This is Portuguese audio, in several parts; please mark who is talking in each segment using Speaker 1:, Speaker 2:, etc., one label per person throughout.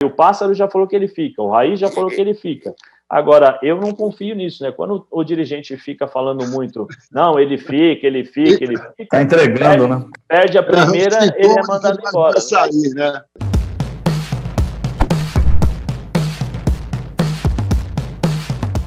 Speaker 1: O Pássaro já falou que ele fica, o Raí já falou que ele fica. Agora, eu não confio nisso, né? Quando o dirigente fica falando muito, não, ele fica.
Speaker 2: Tá entregando, né?
Speaker 1: Perde a primeira, ele é mandado embora.
Speaker 3: Vai sair, né?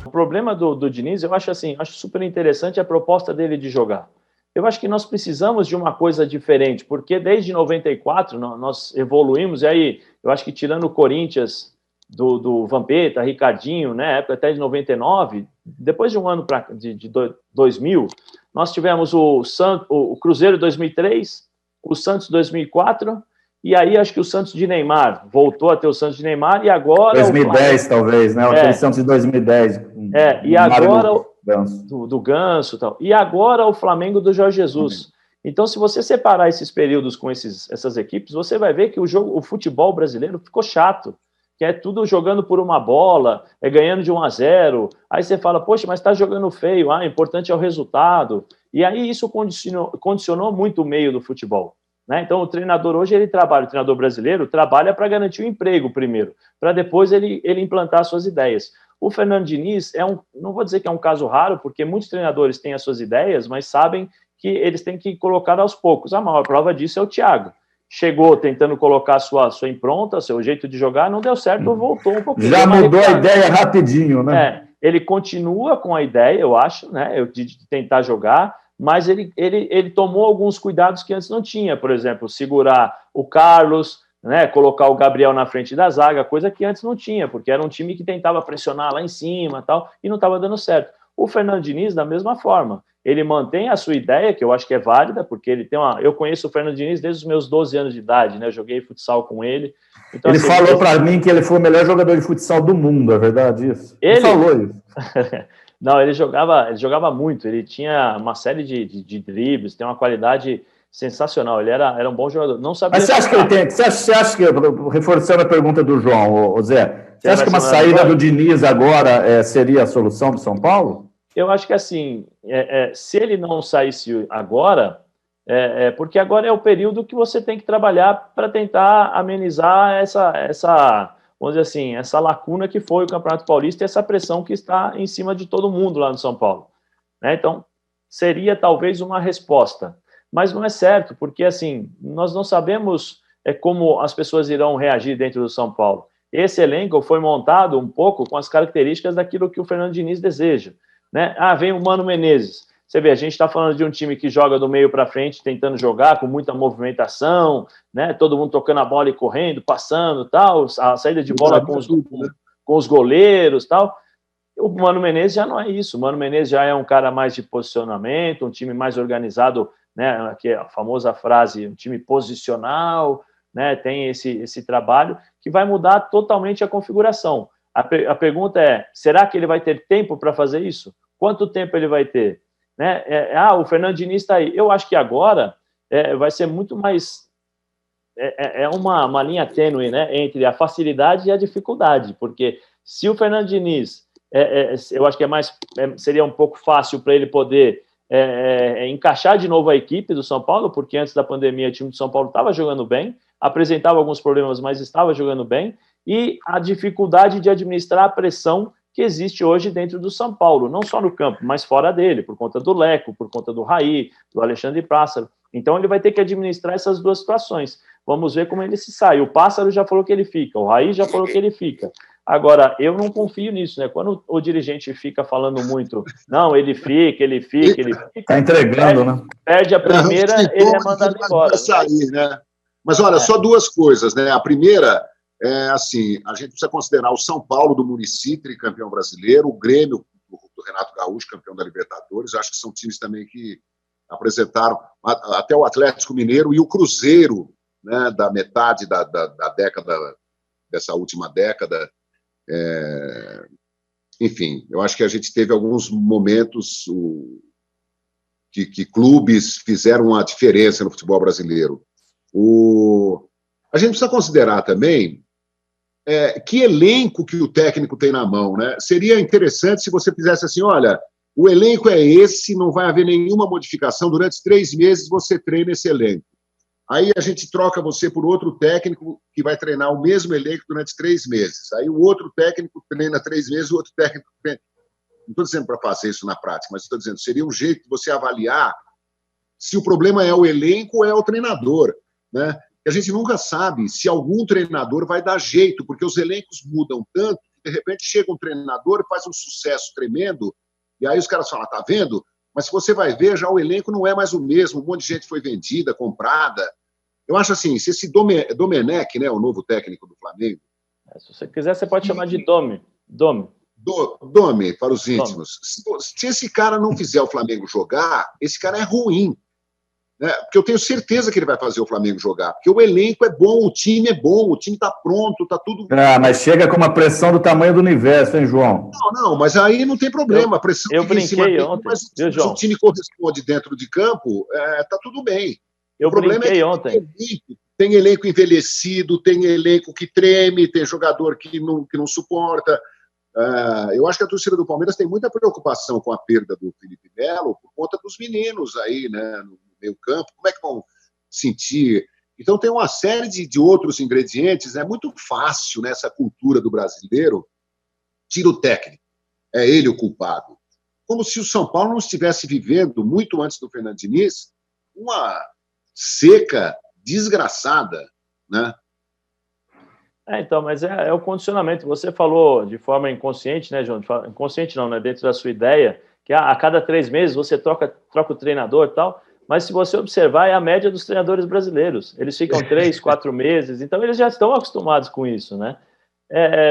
Speaker 1: O problema do Diniz, eu acho super interessante a proposta dele de jogar. Eu acho que nós precisamos de uma coisa diferente, porque desde 94 nós evoluímos, e aí eu acho que tirando o Corinthians do Vampeta, Ricardinho, né, época até de 99, depois de um ano de 2000, nós tivemos o Cruzeiro 2003, o Santos 2004, e aí acho que o Santos de Neymar, voltou a ter o Santos de Neymar, e agora...
Speaker 2: 2010, talvez, né? Aquele Santos de 2010.
Speaker 1: E agora... Do Ganso e tal. E agora o Flamengo do Jorge Jesus. Então, se você separar esses períodos com essas equipes, você vai ver que o futebol brasileiro ficou chato, que é tudo jogando por uma bola, ganhando de 1-0. Aí você fala, poxa, mas está jogando feio, o importante é o resultado. E aí isso condicionou muito o meio do futebol. Né? Então, o treinador hoje, o treinador brasileiro, trabalha para garantir o emprego primeiro, para depois ele implantar suas ideias. O Fernando Diniz não vou dizer que é um caso raro, porque muitos treinadores têm as suas ideias, mas sabem que eles têm que colocar aos poucos. A maior prova disso é o Thiago. Chegou tentando colocar sua impronta, seu jeito de jogar, não deu certo, voltou um pouquinho.
Speaker 2: Já mudou a ideia rapidinho, né?
Speaker 1: Ele continua com a ideia, eu acho, né, de tentar jogar, mas ele tomou alguns cuidados que antes não tinha. Por exemplo, segurar o Carlos, né, colocar o Gabriel na frente da zaga, coisa que antes não tinha, porque era um time que tentava pressionar lá em cima e não estava dando certo. O Fernando Diniz, da mesma forma, ele mantém a sua ideia, que eu acho que é válida, porque ele tem eu conheço o Fernando Diniz desde os meus 12 anos de idade, né, eu joguei futsal com ele. Então,
Speaker 2: ele falou para mim que ele foi o melhor jogador de futsal do mundo, é verdade isso?
Speaker 1: Ele
Speaker 2: falou isso.
Speaker 1: Não, ele jogava muito, ele tinha uma série de dribles, tem uma qualidade sensacional, ele era um bom jogador. Não sabia.
Speaker 2: Mas você acha que ele tem? Você acha que, reforçando a pergunta do João, o Zé, você acha que uma saída do Diniz agora seria a solução do São Paulo?
Speaker 1: Eu acho que assim, se ele não saísse agora, porque agora é o período que você tem que trabalhar para tentar amenizar essa, vamos dizer assim, essa lacuna que foi o Campeonato Paulista e essa pressão que está em cima de todo mundo lá no São Paulo. Né? Então, seria talvez uma resposta. Mas não é certo, porque assim, nós não sabemos como as pessoas irão reagir dentro do São Paulo. Esse elenco foi montado um pouco com as características daquilo que o Fernando Diniz deseja. Né? Vem o Mano Menezes. Você vê, a gente está falando de um time que joga do meio para frente, tentando jogar com muita movimentação, né? Todo mundo tocando a bola e correndo, passando, tal, a saída de bola com os goleiros, tal. O Mano Menezes já não é isso. O Mano Menezes já é um cara mais de posicionamento, um time mais organizado, né? Que é a famosa frase, um time posicional, né? Tem esse trabalho que vai mudar totalmente a configuração. A pergunta é, será que ele vai ter tempo para fazer isso? Quanto tempo ele vai ter? Né? O Fernando Diniz está aí. Eu acho que agora vai ser muito mais... uma linha tênue, né, entre a facilidade e a dificuldade, porque se o Fernando Diniz, eu acho que seria um pouco fácil para ele poder encaixar de novo a equipe do São Paulo, porque antes da pandemia o time do São Paulo estava jogando bem, apresentava alguns problemas, mas estava jogando bem, e a dificuldade de administrar a pressão que existe hoje dentro do São Paulo, não só no campo, mas fora dele, por conta do Leco, por conta do Raí, do Alexandre Pássaro. Então ele vai ter que administrar essas duas situações. Vamos ver como ele se sai. O Pássaro já falou que ele fica, o Raí já falou que ele fica. Agora, eu não confio nisso, né? Quando o dirigente fica falando muito, não, ele fica.
Speaker 2: Está entregando, né?
Speaker 1: Perde a primeira, ele é mandado embora.
Speaker 3: Sair, né? Mas olha, só duas coisas, né? A primeira assim, a gente precisa considerar o São Paulo do Muricy, tricampeão brasileiro, o Grêmio do Renato Gaúcho, campeão da Libertadores. Acho que são times também que apresentaram até o Atlético Mineiro e o Cruzeiro, né, da metade da década, dessa última década. Enfim, eu acho que a gente teve alguns momentos que clubes fizeram uma diferença no futebol brasileiro. A gente precisa considerar também que elenco que o técnico tem na mão, né? Seria interessante se você fizesse assim, olha, o elenco é esse, não vai haver nenhuma modificação, durante 3 meses você treina esse elenco. Aí a gente troca você por outro técnico que vai treinar o mesmo elenco durante 3 meses. Aí o outro técnico treina 3 meses, o outro técnico treina... Não estou dizendo para fazer isso na prática, mas estou dizendo, seria um jeito de você avaliar se o problema é o elenco ou é o treinador, né? A gente nunca sabe se algum treinador vai dar jeito, porque os elencos mudam tanto que, de repente, chega um treinador e faz um sucesso tremendo, e aí os caras falam, tá vendo? Mas se você vai ver, já o elenco não é mais o mesmo, um monte de gente foi vendida, comprada. Eu acho assim, se esse Domenech, né, o novo técnico do Flamengo...
Speaker 1: Se você quiser, você pode chamar de Domi, para os íntimos. Se esse cara não fizer o Flamengo jogar, esse cara é ruim. Né? Porque eu tenho certeza que ele vai fazer o Flamengo jogar. Porque o elenco é bom, o time é bom, o time está pronto, está tudo...
Speaker 2: mas chega com uma pressão do tamanho do universo, hein, João?
Speaker 3: Não, mas aí não tem problema. A pressão
Speaker 1: eu brinquei ontem,
Speaker 3: mas se o time corresponde dentro de campo, está tudo bem.
Speaker 1: O problema é que ontem.
Speaker 3: Tem elenco envelhecido, tem elenco que treme, tem jogador que não suporta. Eu acho que a torcida do Palmeiras tem muita preocupação com a perda do Felipe Melo por conta dos meninos aí, né, no meio campo. Como é que vão sentir? Então tem uma série de outros ingredientes. É muito fácil nessa cultura do brasileiro tira o técnico. É ele o culpado. Como se o São Paulo não estivesse vivendo, muito antes do Fernando Diniz, uma seca desgraçada, né?
Speaker 1: Então, mas é o condicionamento. Você falou de forma inconsciente, né, João? Inconsciente não, né? Dentro da sua ideia, que a cada 3 meses você troca o treinador e tal, mas se você observar, é a média dos treinadores brasileiros. Eles ficam 3, 4 meses, então eles já estão acostumados com isso, né?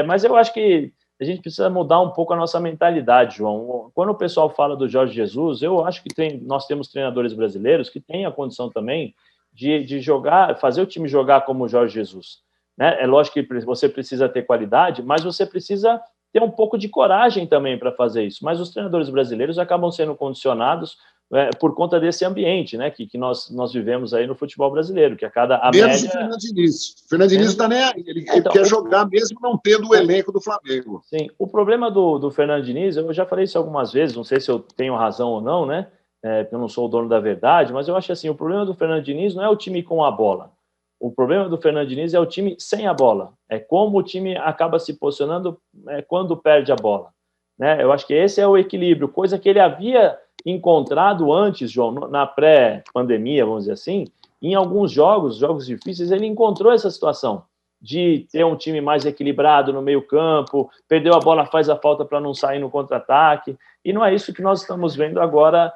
Speaker 1: Mas eu acho que a gente precisa mudar um pouco a nossa mentalidade, João. Quando o pessoal fala do Jorge Jesus, eu acho que nós temos treinadores brasileiros que têm a condição também de jogar, fazer o time jogar como o Jorge Jesus. Né? É lógico que você precisa ter qualidade, mas você precisa ter um pouco de coragem também para fazer isso. Mas os treinadores brasileiros acabam sendo condicionados por conta desse ambiente, né, que nós vivemos aí no futebol brasileiro, que
Speaker 3: menos o Fernando Diniz. O Fernando Diniz está nem aí. Ele quer jogar mesmo não tendo o elenco do Flamengo.
Speaker 1: Sim, o problema do Fernando Diniz, eu já falei isso algumas vezes, não sei se eu tenho razão ou não, né? Eu não sou o dono da verdade, mas eu acho assim, o problema do Fernando Diniz não é o time com a bola. O problema do Fernando Diniz é o time sem a bola. É como o time acaba se posicionando quando perde a bola. Né? Eu acho que esse é o equilíbrio, coisa que ele havia encontrado antes, João, na pré-pandemia, vamos dizer assim, em alguns jogos difíceis, ele encontrou essa situação de ter um time mais equilibrado no meio-campo, perdeu a bola, faz a falta para não sair no contra-ataque, e não é isso que nós estamos vendo agora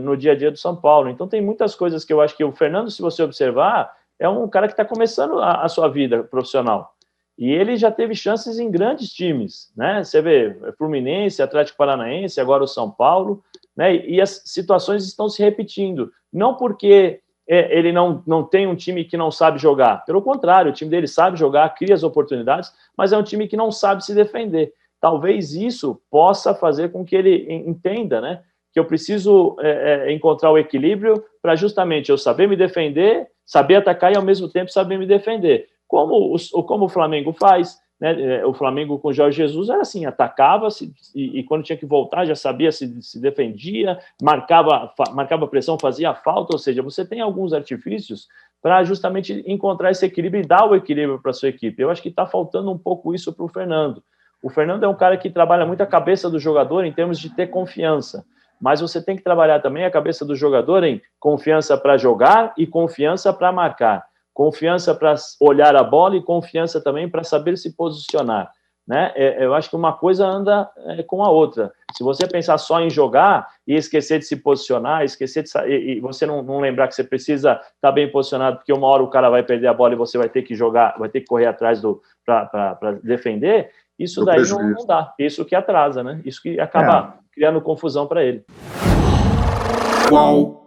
Speaker 1: no dia a dia do São Paulo. Então tem muitas coisas que eu acho que o Fernando, se você observar, é um cara que está começando a sua vida profissional. E ele já teve chances em grandes times, né? Você vê Fluminense, Atlético Paranaense, agora o São Paulo, né? E as situações estão se repetindo. Não porque ele não tem um time que não sabe jogar. Pelo contrário, o time dele sabe jogar, cria as oportunidades, mas é um time que não sabe se defender. Talvez isso possa fazer com que ele entenda, né? Que eu preciso encontrar o equilíbrio para justamente eu saber me defender, saber atacar e, ao mesmo tempo, saber me defender. Como o Flamengo faz, né? O Flamengo com o Jorge Jesus era assim, atacava e quando tinha que voltar já sabia se defendia, marcava pressão, fazia falta, ou seja, você tem alguns artifícios para justamente encontrar esse equilíbrio e dar o equilíbrio para a sua equipe. Eu acho que está faltando um pouco isso para o Fernando. O Fernando é um cara que trabalha muito a cabeça do jogador em termos de ter confiança. Mas você tem que trabalhar também a cabeça do jogador em confiança para jogar e confiança para marcar. Confiança para olhar a bola e confiança também para saber se posicionar. Né? Eu acho que uma coisa anda com a outra. Se você pensar só em jogar e esquecer de se posicionar, e você não lembrar que você precisa estar bem posicionado, porque uma hora o cara vai perder a bola e você vai ter que jogar, vai ter que correr atrás para defender, isso daí não dá. Isso que atrasa, né? Isso que acaba criando confusão para ele.
Speaker 4: Qual